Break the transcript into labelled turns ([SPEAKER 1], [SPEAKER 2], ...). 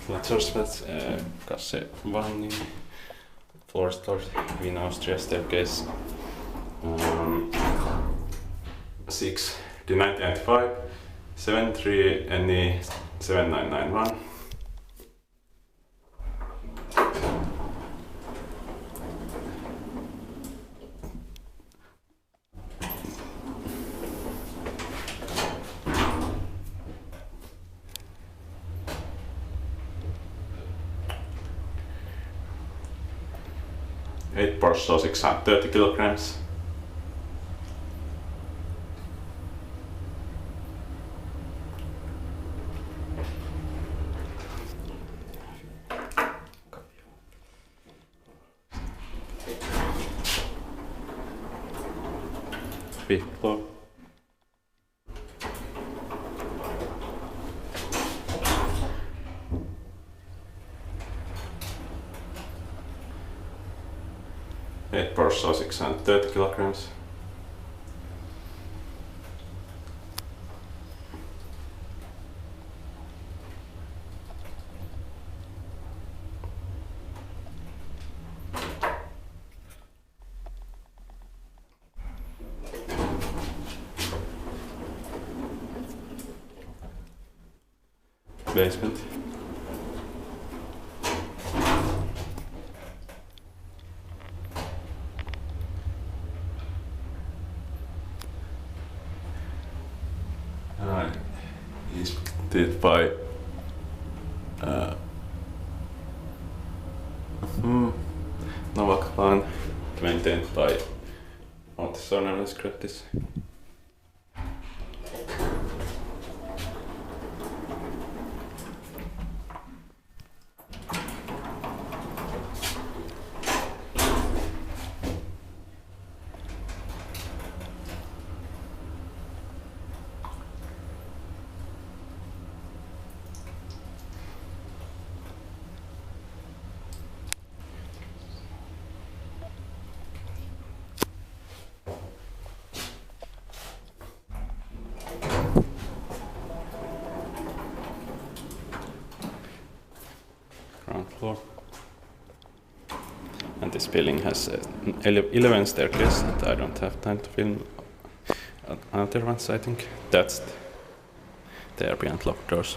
[SPEAKER 1] Lazarsfeldgasse 1 in Floridsdorf, Vienna, Austria, staircase 6 D1995 73 NE 7991. Eight parcel 630 kilograms. Fifth floor. Eight parcel 630 kilograms. Basement. Is did by Novak, maintained by Otis. Ground floor. And this building has 11 staircases that I don't have time to film. Another ones, I think. That's the ambient locked doors.